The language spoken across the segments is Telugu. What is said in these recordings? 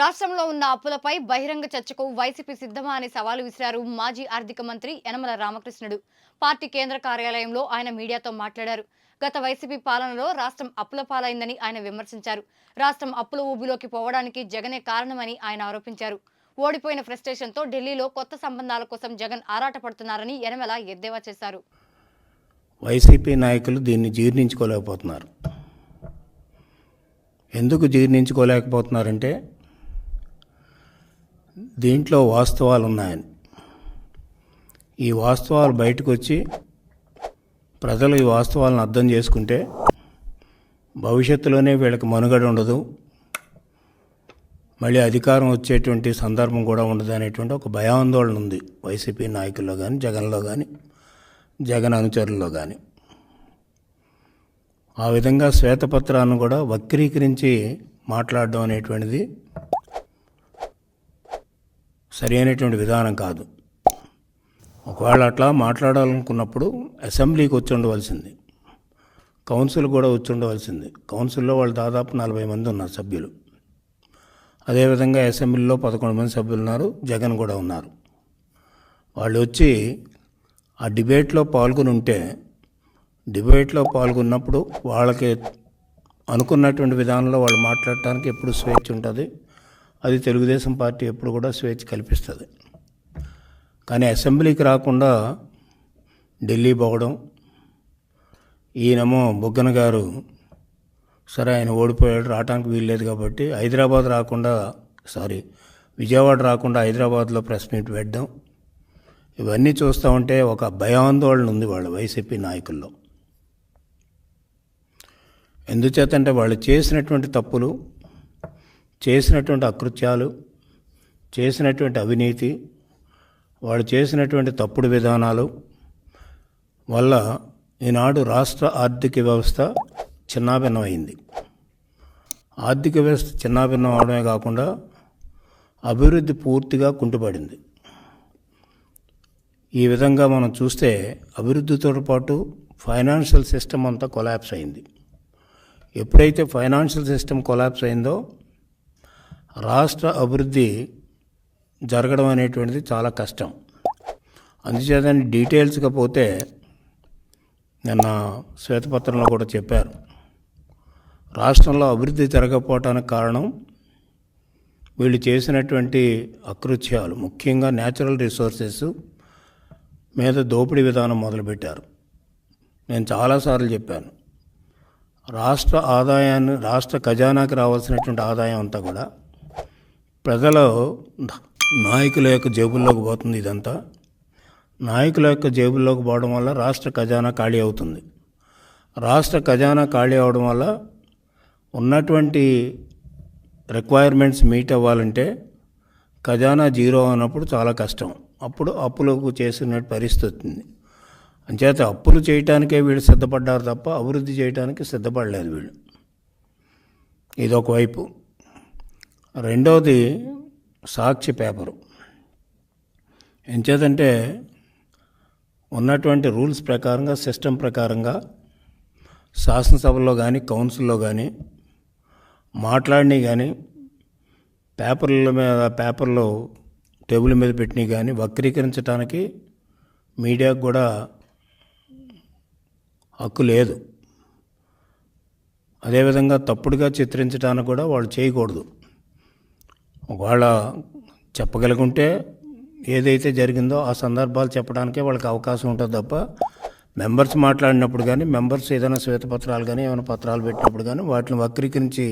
రాష్ట్రంలో ఉన్న అప్పులపై బహిరంగ చర్చకు వైసీపీ సిద్ధమా అని సవాలు విసిరారు మాజీ ఆర్థిక మంత్రి యనమల రామకృష్ణుడు. పార్టీ కేంద్ర కార్యాలయంలో ఆయన మీడియాతో మాట్లాడారు. గత వైసీపీ పాలనలో రాష్ట్రం అప్పుల పాలైందని ఆయన విమర్శించారు. రాష్ట్రం అప్పుల ఊబిలోకి పోవడానికి జగనే కారణమని ఆయన ఆరోపించారు. ఓడిపోయిన ఫ్రస్ట్రేషన్తో ఢిల్లీలో కొత్త సంబంధాల కోసం జగన్ ఆరాటపడుతున్నారని యనమల ఎద్దేవా చేశారు. వైసీపీ నాయకులు దీన్ని జీర్ణించుకోలేకపోతున్నారు. ఎందుకు జీర్ణించుకోలేకపోతున్నారంటే దీంట్లో వాస్తవాలు ఉన్నాయని. ఈ వాస్తవాలు బయటకు వచ్చి ప్రజలు ఈ వాస్తవాలను అర్థం చేసుకుంటే భవిష్యత్తులోనే వీళ్ళకి మనుగడ ఉండదు, మళ్ళీ అధికారం వచ్చేటువంటి సందర్భం కూడా ఉండదు అనేటువంటి ఒక భయాందోళన ఉంది వైసీపీ నాయకుల్లో కానీ, జగన్లో కానీ, జగన్ అనుచరుల్లో కానీ. ఆ విధంగా శ్వేతపత్రాన్ని కూడా వక్రీకరించి మాట్లాడడం అనేటువంటిది సరి అయినటువంటి విధానం కాదు. ఒకవేళ అట్లా మాట్లాడాలనుకున్నప్పుడు అసెంబ్లీకి వచ్చి ఉండవలసింది, కౌన్సిల్ కూడా వచ్చి ఉండవలసింది. కౌన్సిల్లో వాళ్ళు దాదాపు 40 మంది ఉన్నారు సభ్యులు. అదేవిధంగా అసెంబ్లీలో 11 మంది సభ్యులు ఉన్నారు, జగన్ కూడా ఉన్నారు. వాళ్ళు వచ్చి ఆ డిబేట్లో పాల్గొని ఉంటే, డిబేట్లో పాల్గొన్నప్పుడు వాళ్ళకి అనుకున్నటువంటి విధానంలో వాళ్ళు మాట్లాడటానికి ఎప్పుడు స్వేచ్ఛ ఉంటుంది. అది తెలుగుదేశం పార్టీ ఎప్పుడు కూడా స్వేచ్ఛ కల్పిస్తుంది. కానీ అసెంబ్లీకి రాకుండా ఢిల్లీ పోవడం, ఈయనేమో బుగ్గన గారు సరే ఆయన ఓడిపోయాడు రావడానికి వీల్లేదు కాబట్టి విజయవాడ రాకుండా హైదరాబాద్లో ప్రెస్ మీట్ పెట్టడం, ఇవన్నీ చూస్తూ ఉంటే ఒక భయాందోళన ఉంది వాళ్ళ వైసీపీ నాయకుల్లో. ఎందుచేతంటే వాళ్ళు చేసినటువంటి తప్పులు, చేసినటువంటి అకృత్యాలు, చేసినటువంటి అవినీతి, వాళ్ళు చేసినటువంటి తప్పుడు విధానాలు వల్ల ఈనాడు రాష్ట్ర ఆర్థిక వ్యవస్థ చిన్నాభిన్నమైంది. ఆర్థిక వ్యవస్థ చిన్నాభిన్నం అవడమే కాకుండా అభివృద్ధి పూర్తిగా కుంటుపడింది. ఈ విధంగా మనం చూస్తే అభివృద్ధితో పాటు ఫైనాన్షియల్ సిస్టమ్ అంతా కొలాప్స్ అయింది. ఎప్పుడైతే ఫైనాన్షియల్ సిస్టమ్ కొలాప్స్ అయిందో రాష్ట్ర అభివృద్ధి జరగడం అనేటువంటిది చాలా కష్టం. అందుచేత డీటెయిల్స్గా పోతే నిన్న శ్వేతపత్రంలో కూడా చెప్పారు, రాష్ట్రంలో అభివృద్ధి జరగకపోవటానికి కారణం వీళ్ళు చేసినటువంటి అకృత్యాలు. ముఖ్యంగా న్యాచురల్ రిసోర్సెస్ మీద దోపిడీ విధానం మొదలుపెట్టారు. నేను చాలాసార్లు చెప్పాను, రాష్ట్ర ఖజానాకి రావాల్సినటువంటి ఆదాయం అంతా కూడా ప్రజల నాయకుల యొక్క జేబుల్లోకి పోతుంది. ఇదంతా నాయకుల యొక్క జేబుల్లోకి పోవడం వల్ల రాష్ట్ర ఖజానా ఖాళీ అవుతుంది. రాష్ట్ర ఖజానా ఖాళీ అవడం వల్ల ఉన్నటువంటి రిక్వైర్మెంట్స్ మీట్ అవ్వాలంటే ఖజానా జీరో అన్నప్పుడు చాలా కష్టం. అప్పుడు అప్పులకు చేసిన పరిస్థితి వస్తుంది. అంచేత అప్పులు చేయటానికే వీళ్ళు సిద్ధపడ్డారు తప్ప అభివృద్ధి చేయడానికి సిద్ధపడలేదు వీళ్ళు. ఇదొకవైపు. రెండవది సాక్షి పేపరు. ఎంచేతంటే ఉన్నటువంటి రూల్స్ ప్రకారంగా, సిస్టమ్ ప్రకారంగా శాసనసభలో కానీ, కౌన్సిల్లో కానీ మాట్లాడినవి కానీ, పేపర్లో టేబుల్ మీద పెట్టినవి కానీ వక్రీకరించడానికి మీడియాకు కూడా హక్కు లేదు. అదేవిధంగా తప్పుడుగా చిత్రించడానికి కూడా వాళ్ళు చేయకూడదు. ఒకవేళ చెప్పగలుగుంటే ఏదైతే జరిగిందో ఆ సందర్భాలు చెప్పడానికే వాళ్ళకి అవకాశం ఉంటుంది తప్ప మెంబర్స్ మాట్లాడినప్పుడు కానీ, మెంబర్స్ ఏదైనా శ్వేతపత్రాలు కానీ ఏమైనా పత్రాలు పెట్టినప్పుడు కానీ వాటిని వక్రీకరించి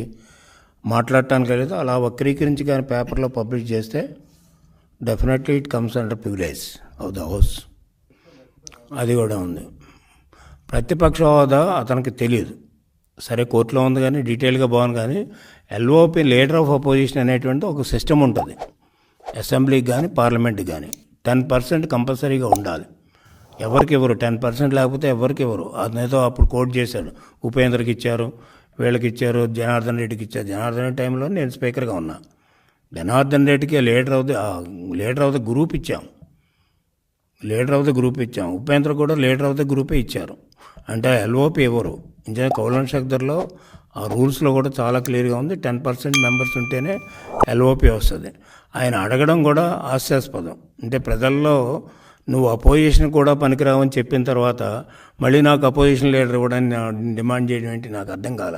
మాట్లాడటానికి లేదు. అలా వక్రీకరించి కానీ పేపర్లో పబ్లిష్ చేస్తే definitely it comes under privilege of the house. అది కూడా ఉంది. ప్రతిపక్ష హోదా అతనికి తెలియదు. సరే కోర్టులో ఉంది కానీ డీటెయిల్గా బాగుంది. కానీ ఎల్ఓపి లీడర్ ఆఫ్ అపోజిషన్ అనేటువంటి ఒక సిస్టమ్ ఉంటుంది అసెంబ్లీకి కానీ, పార్లమెంట్కి కానీ. 10% కంపల్సరీగా ఉండాలి. ఎవరికి ఇవ్వరు, 10% లేకపోతే ఎవరికి ఇవ్వరు. అదేదో అప్పుడు కోట్ చేశాడు, ఉపేంద్రకి ఇచ్చారు, వీళ్ళకి ఇచ్చారు, జనార్దన్ రెడ్డికి ఇచ్చారు. జనార్దన్ రెడ్డి టైంలో నేను స్పీకర్గా ఉన్నా. జనార్దన్ రెడ్డికి లీడర్ ఆఫ్ ద గ్రూప్ ఇచ్చాం. ఉపేంద్ర కూడా లీడర్ ఆఫ్ ద గ్రూపే ఇచ్చారు. అంటే ఎల్ఓపి ఎవరు ఇంకా కౌలన్ షక్దర్లో ఆ రూల్స్లో కూడా చాలా క్లియర్గా ఉంది, 10% మెంబర్స్ ఉంటేనే ఎల్ఓపి వస్తుంది. ఆయన అడగడం కూడా హాస్యాస్పదం. అంటే ప్రజల్లో నువ్వు అపోజిషన్ కూడా పనికిరావని చెప్పిన తర్వాత మళ్ళీ నాకు అపోజిషన్ లీడర్ ఇవ్వడానికి డిమాండ్ చేయడం ఏంటి, నాకు అర్థం కాల.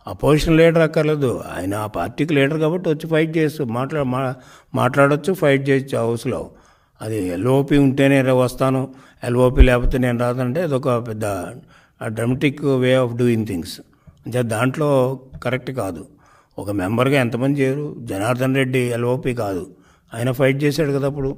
అపోజిషన్ లీడర్ అక్కర్లేదు, ఆయన ఆ పార్టీకి లీడర్ కాబట్టి వచ్చి ఫైట్ చేస్తూ మాట్లాడచ్చు, ఫైట్ చేయొచ్చు హౌస్లో. అది ఎల్ఓపి ఉంటేనే వస్తాను, ఎల్ఓపి లేకపోతే నేను రాదంటే అదొక పెద్ద dramatic way of doing things. అంటే దాంట్లో కరెక్ట్ కాదు. ఒక మెంబర్గా ఎంతమంది చేయరు? జనార్దన్ రెడ్డి ఎల్ఓపి కాదు, ఆయన ఫైట్ చేశాడు కదా అప్పుడు.